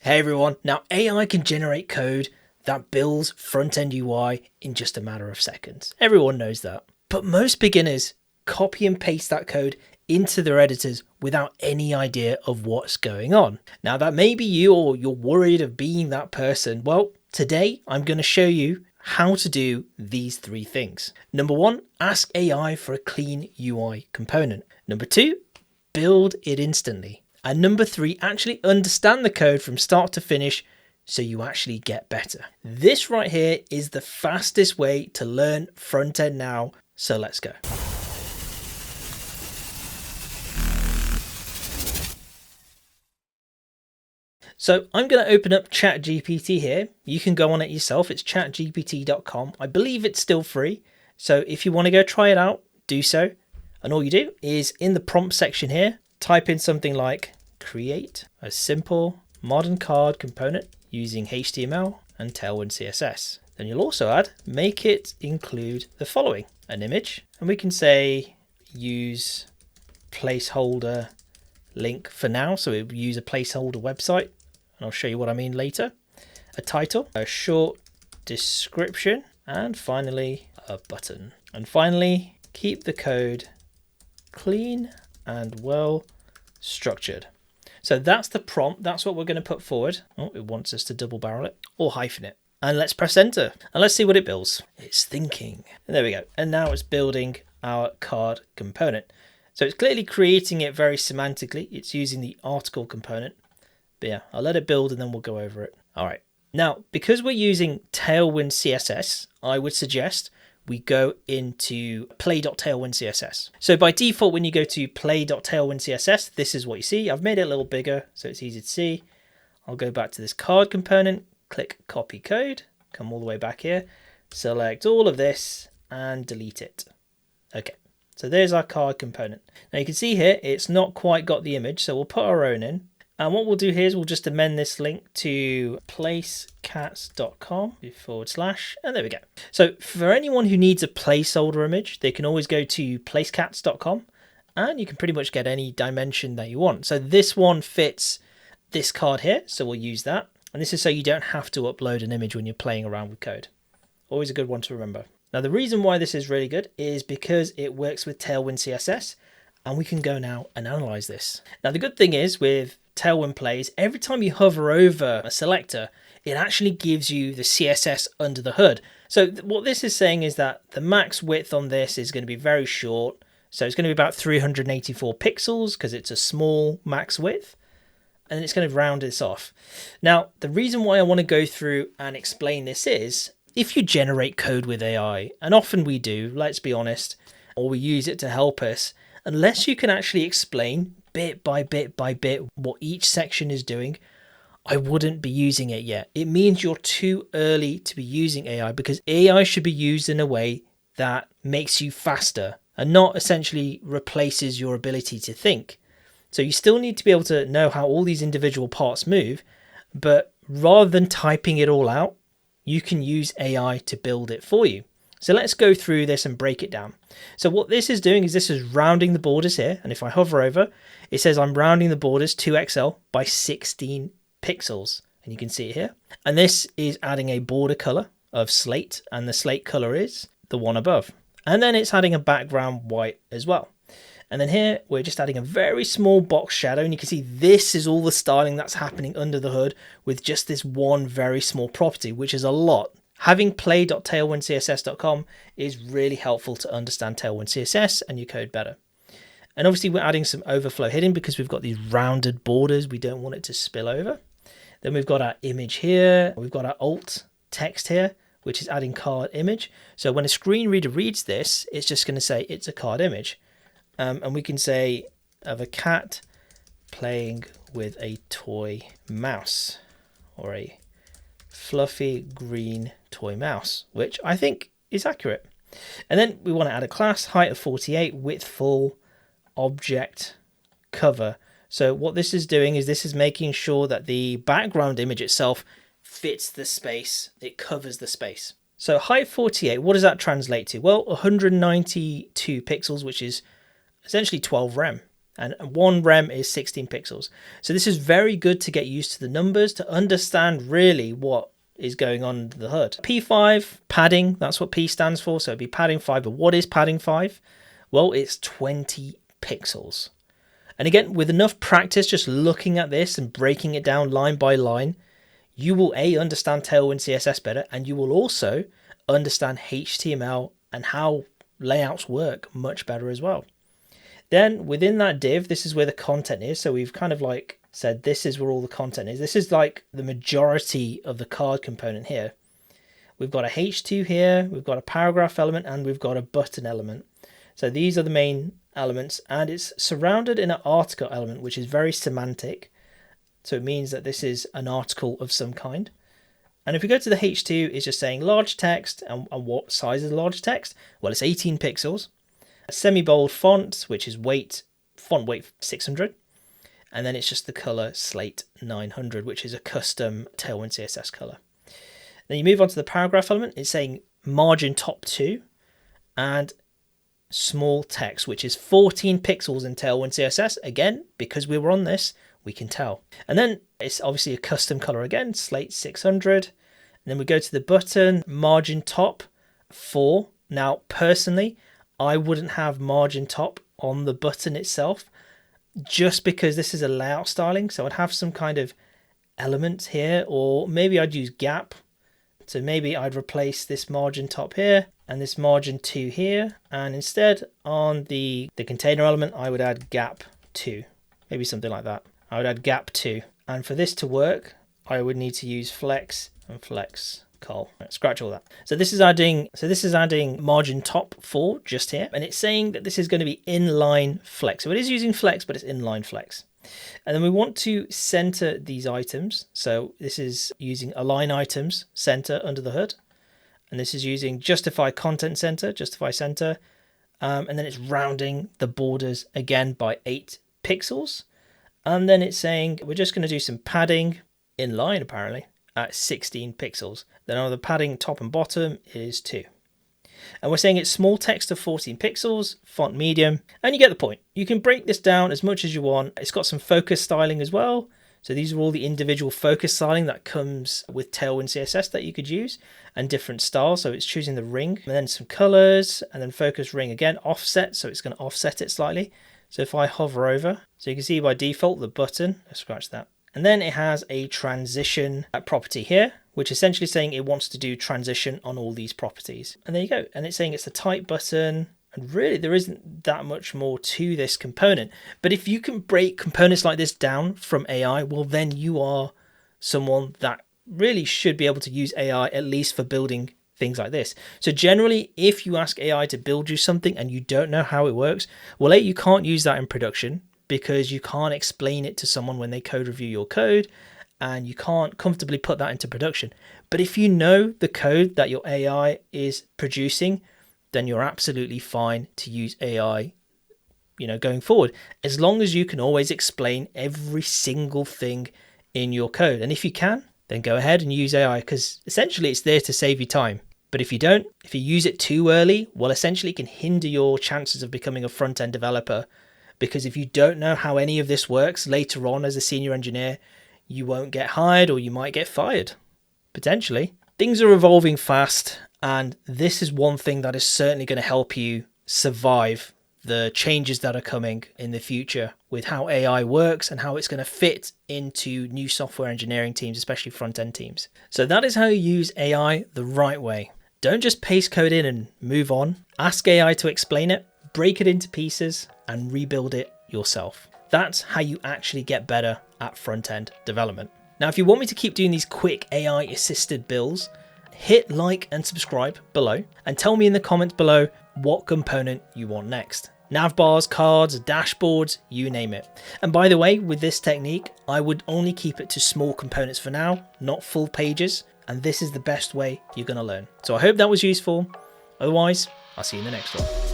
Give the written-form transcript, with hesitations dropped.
Hey everyone, now AI can generate code that builds front-end UI in just a matter of seconds. Everyone knows that. But most beginners copy and paste that code into their editors without any idea of what's going on. Now that may be you, or you're worried of being that person. Well, today I'm going to show you how to do these three things. Number one, ask AI for a clean UI component. Number two, build it instantly. And number three, actually understand the code from start to finish so you actually get better. This right here is the fastest way to learn front end now. So let's go. So I'm going to open up ChatGPT here. You can go on it yourself. It's chatgpt.com. I believe it's still free. So if you want to go try it out, do so. And all you do is in the prompt section here, type in something like create a simple modern card component using HTML and Tailwind CSS. Then you'll also add, make it include the following, an image, and we can say use placeholder link for now. So it will use a placeholder website, and I'll show you what I mean later. A title, a short description, and finally a button. And finally, keep the code clean and well structured. So that's the prompt. That's what we're going to put forward. Oh, it wants us to double barrel it or hyphen it. And let's press enter and let's see what it builds. It's thinking. And there we go. And now it's building our card component. So it's clearly creating it very semantically. It's using the article component. But yeah, I'll let it build and then we'll go over it. All right. Now, because we're using Tailwind CSS, I would suggest we go into play.tailwind CSS. So by default, when you go to play.tailwind CSS, this is what you see. I've made it a little bigger so it's easy to see. I'll go back to this card component, click copy code, come all the way back here, select all of this and delete it. Okay, so there's our card component. Now you can see here, it's not quite got the image, so we'll put our own in. And what we'll do here is we'll just amend this link to placecats.com / and there we go. So for anyone who needs a placeholder image, they can always go to placecats.com and you can pretty much get any dimension that you want. So this one fits this card here, so we'll use that. And this is so you don't have to upload an image when you're playing around with code. Always a good one to remember. Now the reason why this is really good is because it works with Tailwind CSS, and we can go now and analyze this. Now the good thing is with Tailwind Plays, every time you hover over a selector, it actually gives you the CSS under the hood. So what this is saying is that the max width on this is going to be very short. So it's going to be about 384 pixels because it's a small max width. And it's going to round this off. Now, the reason why I want to go through and explain this is if you generate code with AI, and often we do, let's be honest, or we use it to help us, unless you can actually explain bit by bit by bit what each section is doing, I wouldn't be using it yet. It means you're too early to be using AI because AI should be used in a way that makes you faster and not essentially replaces your ability to think. So you still need to be able to know how all these individual parts move, but rather than typing it all out, you can use AI to build it for you. So let's go through this and break it down. So what this is doing is this is rounding the borders here. And if I hover over, it says I'm rounding the borders 2XL by 16 pixels. And you can see it here. And this is adding a border color of slate. And the slate color is the one above. And then it's adding a background white as well. And then here, we're just adding a very small box shadow. And you can see this is all the styling that's happening under the hood with just this one very small property, which is a lot. Having play.tailwindcss.com is really helpful to understand Tailwind CSS and your code better. And obviously we're adding some overflow hidden because we've got these rounded borders. We don't want it to spill over. Then we've got our image here. We've got our alt text here, which is adding card image. So when a screen reader reads this, it's just going to say it's a card image. And we can say of a cat playing with a toy mouse or a fluffy green toy mouse, which I think is accurate. And then we want to add a class, height of 48, width full, object, cover. So what this is doing is this is making sure that the background image itself fits the space, it covers the space. So height 48, what does that translate to? Well, 192 pixels, which is essentially 12 rem. And 1 rem is 16 pixels. So this is very good to get used to the numbers, to understand really what is going on under the hood. P5, padding, that's what P stands for. So it'd be padding 5. But what is padding 5? Well, it's 20 pixels. And again, with enough practice, just looking at this and breaking it down line by line, you will understand Tailwind CSS better, and you will also understand HTML and how layouts work much better as well. Then within that div, this is where the content is. So we've kind of like said, this is where all the content is. This is like the majority of the card component here. We've got a H2 here, we've got a paragraph element, and we've got a button element. So these are the main elements, and it's surrounded in an article element, which is very semantic. So it means that this is an article of some kind. And if we go to the H2, it's just saying large text. And what size is large text? Well, it's 18 pixels. A semi-bold font, which is font weight 600. And then it's just the color Slate 900, which is a custom Tailwind CSS color. Then you move on to the paragraph element. It's saying margin top 2 and small text, which is 14 pixels in Tailwind CSS. Again, because we were on this, we can tell. And then it's obviously a custom color again, Slate 600. And then we go to the button, margin top 4. Now, personally, I wouldn't have margin top on the button itself, just because this is a layout styling. So I'd have some kind of element here, or maybe I'd use gap. So maybe I'd replace this margin top here and this margin 2 here. And instead on the container element, I would add gap 2, maybe something like that. I would add gap 2. And for this to work, I would need to use flex and flex col. Scratch all that. So this is adding margin top 4 just here. And it's saying that this is going to be inline flex. So it is using flex, but it's inline flex. And then we want to center these items. So this is using align items center under the hood. And this is using justify content center, justify center. And then it's rounding the borders again by 8 pixels. And then it's saying we're just going to do some padding inline apparently at 16 pixels. Then on the padding top and bottom is 2. And we're saying it's small text of 14 pixels, font medium, and you get the point. You can break this down as much as you want. It's got some focus styling as well. So these are all the individual focus styling that comes with Tailwind CSS that you could use, and different styles. So it's choosing the ring, and then some colors, and then focus ring again, offset. So it's going to offset it slightly. So if I hover over, so you can see by default the button, let's scratch that. And then it has a transition property here, which is essentially saying it wants to do transition on all these properties. And there you go. And it's saying it's a type button. And really, there isn't that much more to this component. But if you can break components like this down from AI, well, then you are someone that really should be able to use AI, at least for building things like this. So generally, if you ask AI to build you something and you don't know how it works, well, you can't use that in production because you can't explain it to someone when they code review your code, and you can't comfortably put that into production. But if you know the code that your AI is producing, then you're absolutely fine to use AI, going forward, as long as you can always explain every single thing in your code. And if you can, then go ahead and use AI, because essentially it's there to save you time. But if you don't, if you use it too early, well, essentially it can hinder your chances of becoming a front-end developer, because if you don't know how any of this works later on as a senior engineer, you won't get hired or you might get fired, potentially. Things are evolving fast, and this is one thing that is certainly going to help you survive the changes that are coming in the future with how AI works and how it's going to fit into new software engineering teams, especially front-end teams. So that is how you use AI the right way. Don't just paste code in and move on. Ask AI to explain it, break it into pieces, and rebuild it yourself. That's how you actually get better at front-end development. Now, if you want me to keep doing these quick AI-assisted builds, hit like and subscribe below, and tell me in the comments below what component you want next. Navbars, cards, dashboards, you name it. And by the way, with this technique, I would only keep it to small components for now, not full pages, and this is the best way you're going to learn. So I hope that was useful. Otherwise, I'll see you in the next one.